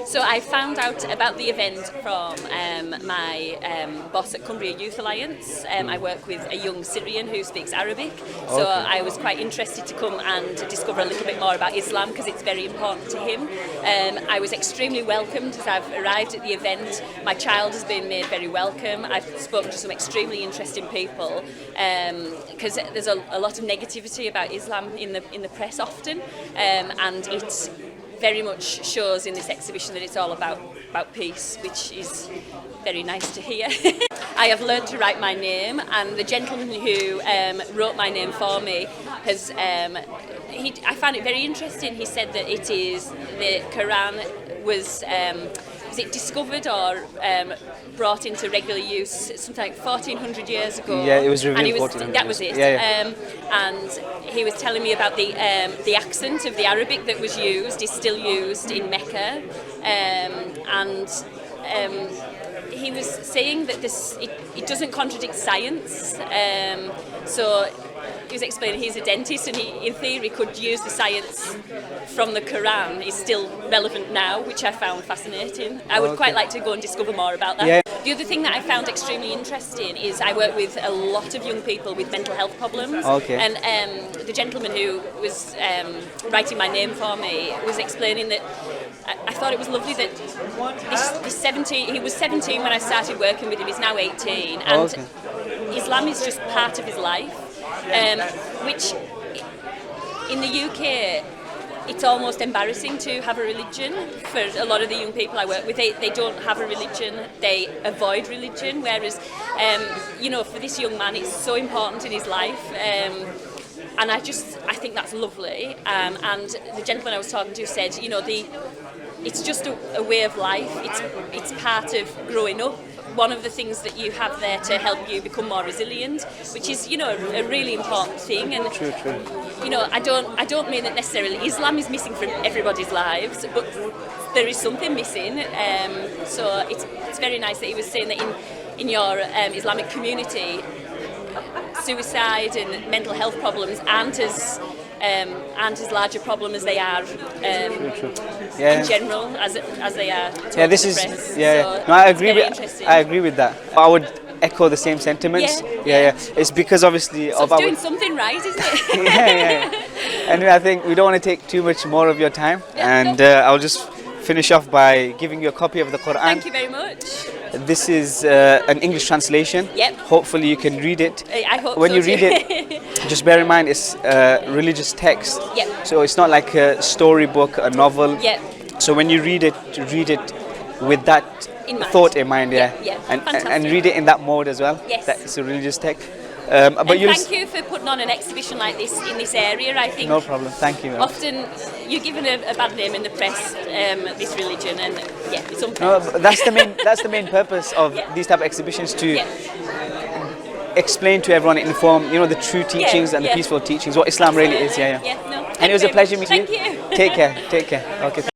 So I found out about the event from my boss at Cumbria Youth Alliance. I work with a young Syrian who speaks Arabic, so I was quite interested to come and discover a little bit more about Islam because it's very important to him. I was extremely welcomed as I've arrived at the event. My child has been made very welcome. I've spoken to some extremely interesting people because there's a lot of negativity about Islam in the press often, and it very much shows in this exhibition that it's all about peace, which is very nice to hear. I have learned to write my name, and the gentleman who wrote my name for me has I found it very interesting. He said that it is the Quran was it discovered or brought into regular use something like 1400 years ago. Yeah, it was revealed. And that was it. Yeah. And he was telling me about the accent of the Arabic that was used is still used in Mecca, and he was saying that it doesn't contradict science. So he was explaining he's a dentist and he, in theory, could use the science from the Quran is still relevant now, which I found fascinating. I would quite like to go and discover more about that. Yeah. The other thing that I found extremely interesting is I work with a lot of young people with mental health problems. And the gentleman who was writing my name for me was explaining that I thought it was lovely that this 17, he was 17 when I started working with him, he's now 18, and Islam is just part of his life, which in the UK it's almost embarrassing to have a religion. For a lot of the young people I work with, they don't have a religion, they avoid religion, whereas for this young man it's so important in his life. And I think that's lovely. And the gentleman I was talking to said, it's just a way of life. It's part of growing up. One of the things that you have there to help you become more resilient, which is, a really important thing. And true. I don't mean that necessarily Islam is missing from everybody's lives, but there is something missing. So it's very nice that he was saying that in your Islamic community, suicide and mental health problems aren't as large a problem as they are in general as they are. Yeah, this is press. No, I agree with that. I would echo the same sentiments. Yeah. It's because obviously so it's doing something right, isn't it? yeah. Anyway, I think we don't want to take too much more of your time, and I'll just finish off by giving you a copy of the Quran. Thank you very much. This is an English translation. Yep. Hopefully you can read it. I hope when so you too. read it, just bear in mind it's religious text. Yep. So it's not like a storybook, a novel. Yep. So when you read it with that thought in mind, and read it in that mode as well. Yes. That it's a religious text. But thank you for putting on an exhibition like this in this area. I think no problem. Thank you. Often you're given a bad name in the press, this religion, and it's unfair. No, but that's the main purpose of these type of exhibitions, to explain to everyone, inform the true teachings and the peaceful teachings, what Islam really is. No, and it was a pleasure meeting you. Thank you. Take care. Okay.